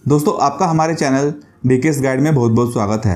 दोस्तों आपका हमारे चैनल डीकेएस गाइड में बहुत बहुत स्वागत है।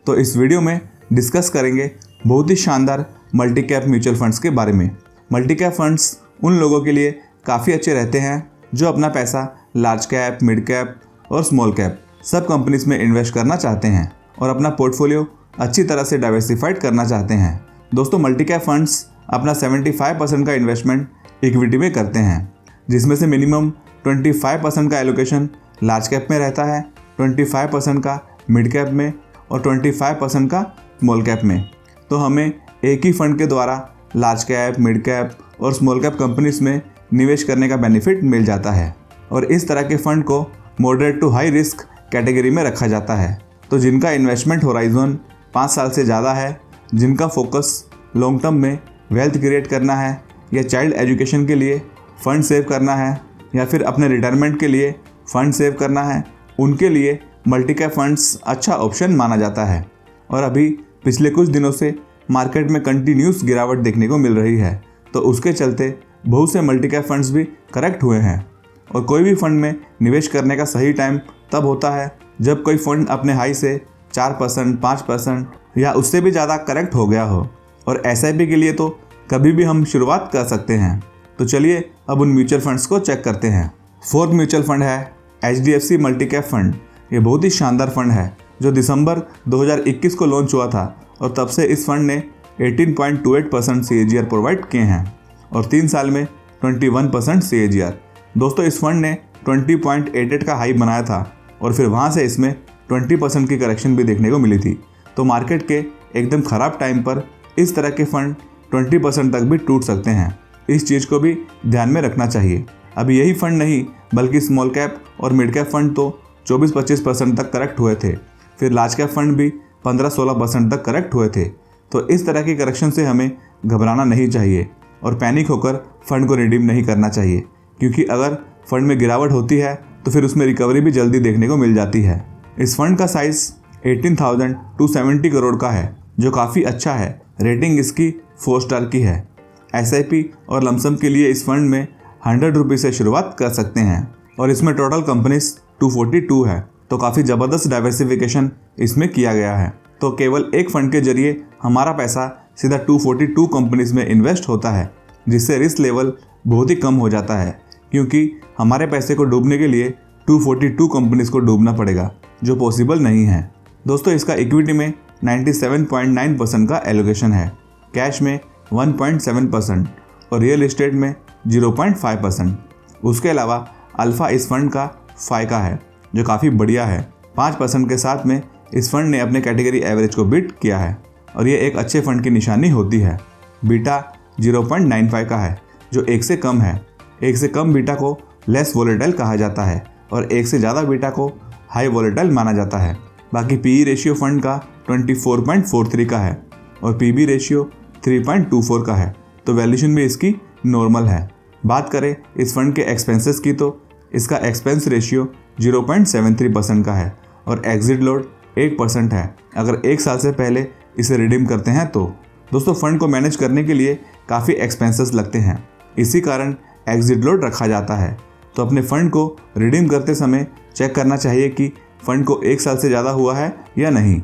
तो इस वीडियो में डिस्कस करेंगे बहुत ही शानदार मल्टी कैप म्यूचुअल फंड्स के बारे में। मल्टी कैप फंड्स उन लोगों के लिए काफ़ी अच्छे रहते हैं जो अपना पैसा लार्ज कैप, मिड कैप और स्मॉल कैप सब कंपनीज में इन्वेस्ट करना चाहते हैं और अपना पोर्टफोलियो अच्छी तरह से डाइवर्सिफाइड करना चाहते हैं। दोस्तों मल्टी कैप फंड्स अपना 75% का इन्वेस्टमेंट इक्विटी में करते हैं, जिसमें से मिनिमम 25% का एलोकेशन लार्ज कैप में रहता है, 25% का मिड कैप में और 25% का स्मॉल कैप में। तो हमें एक ही फंड के द्वारा लार्ज कैप, मिड कैप और स्मॉल कैप कंपनीज में निवेश करने का बेनिफिट मिल जाता है और इस तरह के फंड को moderate to high risk category में रखा जाता है। तो जिनका इन्वेस्टमेंट होराइजन 5 साल से ज़्यादा है, जिनका फोकस लॉन्ग टर्म में वेल्थ क्रिएट करना है या चाइल्ड एजुकेशन के लिए फ़ंड सेव करना है या फिर अपने रिटायरमेंट के लिए फ़ंड सेव करना है, उनके लिए मल्टी कैप फंड्स अच्छा ऑप्शन माना जाता है। और अभी पिछले कुछ दिनों से मार्केट में कंटिन्यूस गिरावट देखने को मिल रही है, तो उसके चलते बहुत से मल्टी कैप फंड्स भी करेक्ट हुए हैं। और कोई भी फंड में निवेश करने का सही टाइम तब होता है जब कोई फंड अपने हाई से 4%, 5% या उससे भी ज़्यादा करेक्ट हो गया हो। और SIP के लिए तो कभी भी हम शुरुआत कर सकते हैं। तो चलिए अब उन म्यूचुअल फंड्स को चेक करते हैं। फोर्थ म्यूचुअल फंड है HDFC मल्टी कैप फंड। ये बहुत ही शानदार फंड है जो दिसंबर 2021 को लॉन्च हुआ था और तब से इस फंड ने 18.28% CAGR प्रोवाइड किए हैं और 3 साल में 21% CAGR। दोस्तों इस फंड ने 20.88 का हाई बनाया था और फिर वहाँ से इसमें 20% की करेक्शन भी देखने को मिली थी। तो मार्केट के एकदम ख़राब टाइम पर इस तरह के फंड 20% तक भी टूट सकते हैं। इस चीज़ को भी ध्यान में रखना चाहिए। अभी यही फंड नहीं बल्कि स्मॉल कैप और मिड कैप फंड तो 24-25% तक करेक्ट हुए थे। फिर लार्ज कैप फंड भी 15-16% तक करेक्ट हुए थे। तो इस तरह की करेक्शन से हमें घबराना नहीं चाहिए और पैनिक होकर फंड को रिडीम नहीं करना चाहिए, क्योंकि अगर फंड में गिरावट होती है तो फिर उसमें रिकवरी भी जल्दी देखने को मिल जाती है। इस फंड का साइज़ 18,270 करोड़ का है, जो काफ़ी अच्छा है। रेटिंग इसकी 4 स्टार की है। SIP और लमसम के लिए इस फंड में 100 रुपये से शुरुआत कर सकते हैं और इसमें टोटल कंपनीज 242 है। तो काफ़ी ज़बरदस्त डाइवर्सिफिकेशन इसमें किया गया है। तो केवल एक फंड के जरिए हमारा पैसा सीधा 242 कंपनीज में इन्वेस्ट होता है, जिससे रिस्क लेवल बहुत ही कम हो जाता है, क्योंकि हमारे पैसे को डूबने के लिए 242 कंपनीज को डूबना पड़ेगा, जो पॉसिबल नहीं है। दोस्तों इसका इक्विटी में 97.9% का एलोकेशन है, कैश में 1.7% और रियल एस्टेट में 0.5%। उसके अलावा अल्फ़ा इस फंड का 5 का है, जो काफ़ी बढ़िया है। 5% के साथ में इस फंड ने अपने कैटेगरी एवरेज को बीट किया है और ये एक अच्छे फंड की निशानी होती है। बीटा 0.95 का है, जो 1 से कम है। 1 से कम बीटा को लेस वोलेटाइल कहा जाता है और 1 से ज़्यादा बीटा को हाई वोलेटाइल माना जाता है। बाकी PE रेशियो फंड का 24.43 का है और PB रेशियो 3.24 का है। तो वैल्यूएशन भी इसकी नॉर्मल है। बात करें इस फंड के एक्सपेंसेस की, तो इसका एक्सपेंस रेशियो 0.73% का है और एग्जिट लोड 1% है अगर 1 साल से पहले इसे रिडीम करते हैं तो। दोस्तों फंड को मैनेज करने के लिए काफ़ी एक्सपेंसेस लगते हैं, इसी कारण एग्जिट लोड रखा जाता है। तो अपने फ़ंड को रिडीम करते समय चेक करना चाहिए कि फ़ंड को 1 साल से ज़्यादा हुआ है या नहीं।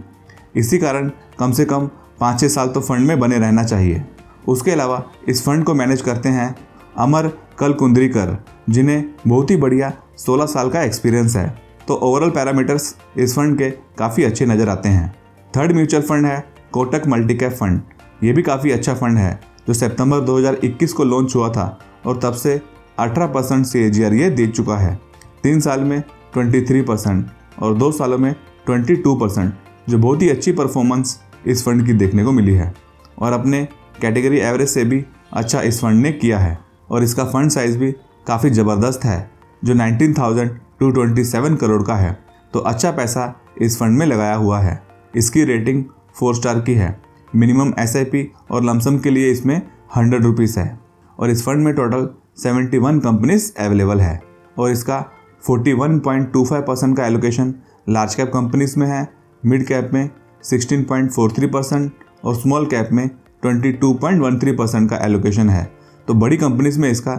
इसी कारण कम से कम 5-6 साल तो फंड में बने रहना चाहिए। उसके अलावा इस फंड को मैनेज करते हैं अमर कलकुंद्रीकर, जिन्हें बहुत ही बढ़िया 16 साल का एक्सपीरियंस है। तो ओवरऑल पैरामीटर्स इस फंड के काफ़ी अच्छे नज़र आते हैं। थर्ड म्यूचुअल फंड है कोटक मल्टी कैप फंड। ये भी काफ़ी अच्छा फंड है जो सितंबर 2021 को लॉन्च हुआ था और तब से 18% CAGR ये दे चुका है। 3 साल में 23% और 2 सालों में 22%, जो बहुत ही अच्छी परफॉर्मेंस इस फंड की देखने को मिली है और अपने कैटेगरी एवरेज से भी अच्छा इस फंड ने किया है। और इसका फंड साइज़ भी काफ़ी ज़बरदस्त है, जो 19,227 करोड़ का है। तो अच्छा पैसा इस फंड में लगाया हुआ है। इसकी रेटिंग 4 स्टार की है। मिनिमम SIP और लमसम के लिए इसमें 100 रुपीज़ है और इस फंड में टोटल 71 कंपनीज अवेलेबल है और इसका 41.25% का एलोकेशन लार्ज कैप कंपनीज में है, मिड कैप में 16.43% और स्मॉल कैप में 22.13% का एलोकेशन है। तो बड़ी कंपनीज में इसका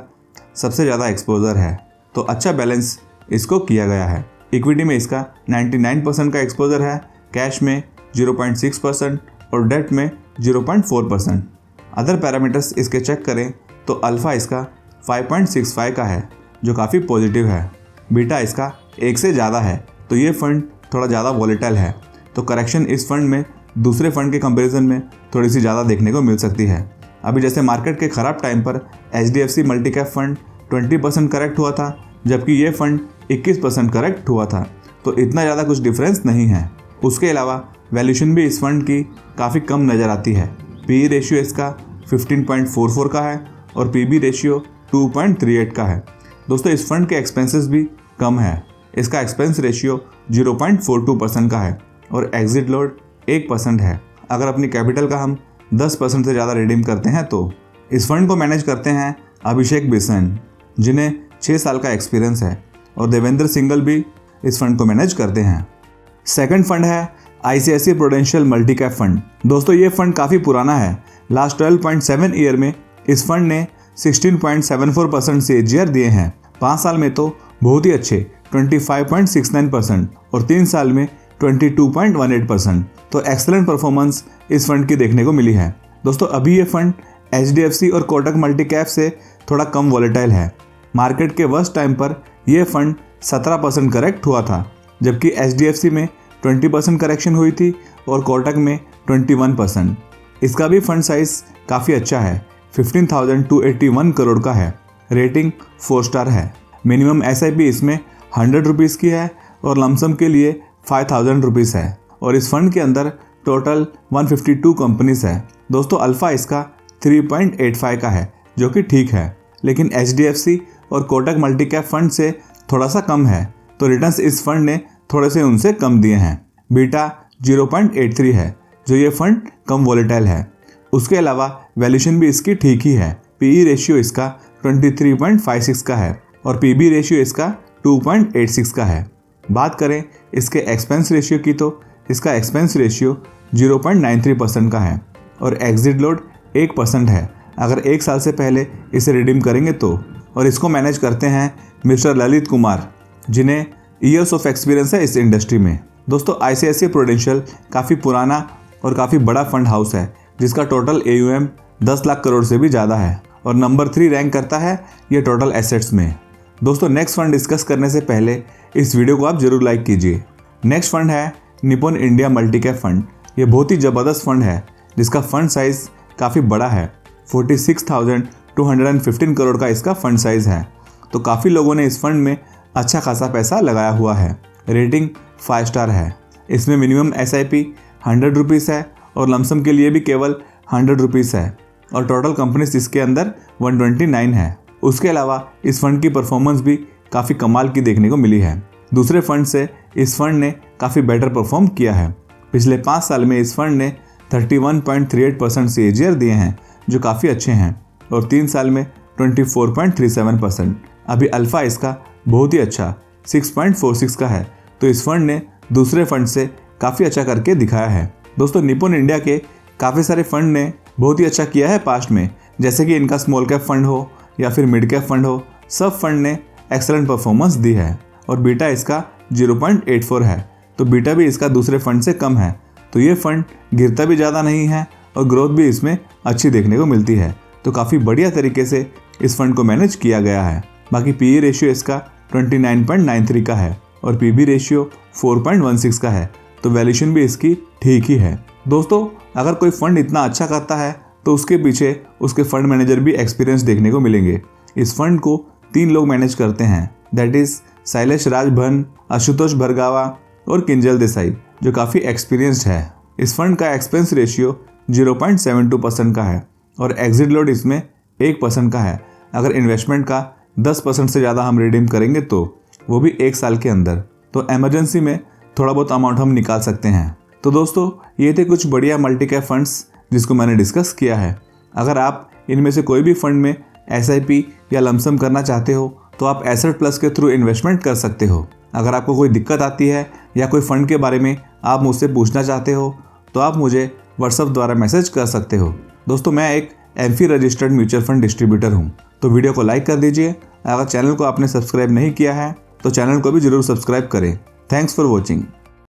सबसे ज़्यादा एक्सपोजर है, तो अच्छा बैलेंस इसको किया गया है। इक्विटी में इसका 99% का एक्सपोजर है, कैश में 0.6% और डेट में 0.4%। अदर पैरामीटर्स इसके चेक करें तो अल्फ़ा इसका 5.65 का है जो काफ़ी पॉजिटिव है। बीटा इसका 1 से ज़्यादा है तो ये फंड थोड़ा ज़्यादा वॉलेटाइल है, तो करेक्शन इस फंड में दूसरे फंड के कंपैरिजन में थोड़ी सी ज़्यादा देखने को मिल सकती है। अभी जैसे मार्केट के ख़राब टाइम पर HDFC multi cap fund 20% correct हुआ था, जबकि ये फंड 21% करेक्ट हुआ था, तो इतना ज़्यादा कुछ डिफरेंस नहीं है। उसके अलावा वैल्यूशन भी इस फंड की काफ़ी कम नज़र आती है। PE रेशियो इसका 15.44 का है और PB रेशियो 2.38 का है। दोस्तों इस फंड के एक्सपेंसेस भी कम है, इसका एक्सपेंस रेशियो 0.42% का है और एग्जिट लोड 1% है। अगर अपनी कैपिटल का हम 10% से ज़्यादा रिडीम करते हैं तो इस फंड को मैनेज करते हैं अभिषेक बिसन, जिन्हें 6 साल का एक्सपीरियंस है, और देवेंद्र सिंगल भी इस फंड को मैनेज करते हैं। सेकंड फंड है ICICI prudential multi cap fund. दोस्तों ये फंड काफ़ी पुराना है। लास्ट 12.7 ईयर में इस फंड ने 16.74% CAGR दिए हैं। 5 साल में तो बहुत ही अच्छे 25.69% और 3 साल में 22.18%, तो एक्सेलेंट परफॉर्मेंस इस फंड की देखने को मिली है। दोस्तों अभी ये फंड HDFC और कोटक मल्टी कैप से थोड़ा कम वॉलेटाइल है। मार्केट के वर्स्ट टाइम पर यह फंड 17% करेक्ट हुआ था, जबकि HDFC में 20% करेक्शन हुई थी और कोटक में 21%। इसका भी फंड साइज काफ़ी अच्छा है, 15,281 करोड़ का है। रेटिंग 4 स्टार है। मिनिमम SIP इसमें 100 रुपीज़ की है और लमसम के लिए 5,000 रुपीज़ है, और इस फंड के अंदर टोटल 152 कंपनीज है। दोस्तों अल्फ़ा इसका 3.85 का है जो कि ठीक है, लेकिन HDFC और कोटक मल्टी कैप फंड से थोड़ा सा कम है, तो रिटर्न्स इस फंड ने थोड़े से उनसे कम दिए हैं। बीटा 0.83 है, जो ये फंड कम वॉलेटाइल है। उसके अलावा वैल्यूशन भी इसकी ठीक ही है। PE रेशियो इसका 23.56 का है और PB रेशियो इसका 2.86 का है। बात करें इसके एक्सपेंस रेशियो की तो इसका एक्सपेंस रेशियो 0.93% का है और एग्जिट लोड 1% है अगर 1 साल से पहले इसे रिडीम करेंगे तो। और इसको मैनेज करते हैं मिस्टर ललित कुमार, जिन्हें ईयर्स ऑफ एक्सपीरियंस है इस इंडस्ट्री में। दोस्तों ICICI प्रूडेंशियल काफ़ी पुराना और काफ़ी बड़ा फंड हाउस है, जिसका टोटल AUM 10 लाख करोड़ से भी ज़्यादा है और नंबर 3 रैंक करता है ये टोटल एसेट्स में। दोस्तों नेक्स्ट फंड डिस्कस करने से पहले इस वीडियो को आप जरूर लाइक कीजिए। नेक्स्ट फंड है Nippon India multi cap fund. ये बहुत ही ज़बरदस्त फंड है, जिसका फंड साइज़ काफ़ी बड़ा है। 46,215 करोड़ का इसका फंड साइज़ है, तो काफ़ी लोगों ने इस फंड में अच्छा खासा पैसा लगाया हुआ है। रेटिंग 5 स्टार है। इसमें मिनिमम SIP 100 रुपीज़ है और लमसम के लिए भी केवल 100 रुपीज़ है, और टोटल कंपनीज इसके अंदर 129 है। उसके अलावा इस फंड की परफॉर्मेंस भी काफ़ी कमाल की देखने को मिली है। दूसरे फंड से इस फंड ने काफ़ी बेटर परफॉर्म किया है। पिछले 5 साल में इस फंड ने 31.38% CAGR दिए हैं, जो काफ़ी अच्छे हैं, और 3 साल में 24.37%। अभी अल्फ़ा इसका बहुत ही अच्छा 6.46 का है, तो इस फंड ने दूसरे फंड से काफ़ी अच्छा करके दिखाया है। दोस्तों निपॉन इंडिया के काफ़ी सारे फंड ने बहुत ही अच्छा किया है पास्ट में, जैसे कि इनका स्मॉल कैप फंड हो या फिर मिड कैप फंड हो, सब फंड ने एक्सेलेंट परफॉर्मेंस दी है। और बीटा इसका 0.84 है, तो बीटा भी इसका दूसरे फंड से कम है, तो ये फंड गिरता भी ज़्यादा नहीं है और ग्रोथ भी इसमें अच्छी देखने को मिलती है, तो काफ़ी बढ़िया तरीके से इस फंड को मैनेज किया गया है। बाकी PE रेशियो इसका 29.93 का है और PB रेशियो 4.16 का है, तो वैल्यूशन भी इसकी ठीक ही है। दोस्तों अगर कोई फंड इतना अच्छा करता है तो उसके पीछे उसके फंड मैनेजर भी एक्सपीरियंस देखने को मिलेंगे। इस फंड को 3 लोग मैनेज करते हैं, दैट इज़ शैलेश राजभन, आशुतोष भरगावा और किंजल देसाई, जो काफ़ी एक्सपीरियंस्ड है। इस फंड का एक्सपेंस रेशियो 0.72% का है और एग्जिट लोड इसमें 1% का है। अगर इन्वेस्टमेंट का 10% से ज़्यादा हम रिडीम करेंगे तो वो भी 1 साल के अंदर, तो एमरजेंसी में थोड़ा बहुत अमाउंट हम निकाल सकते हैं। तो दोस्तों ये थे कुछ बढ़िया मल्टी कैप फंड्स जिसको मैंने डिस्कस किया है। अगर आप इनमें से कोई भी फंड में SIP या लमसम करना चाहते हो तो आप एसेट प्लस के थ्रू इन्वेस्टमेंट कर सकते हो। अगर आपको कोई दिक्कत आती है या कोई फ़ंड के बारे में आप मुझसे पूछना चाहते हो तो आप मुझे व्हाट्सएप द्वारा मैसेज कर सकते हो। दोस्तों मैं एक AMFI registered mutual fund distributor हूँ, तो वीडियो को लाइक कर दीजिए। अगर चैनल को आपने सब्सक्राइब नहीं किया है तो चैनल को भी ज़रूर सब्सक्राइब करें। Thanks for watching.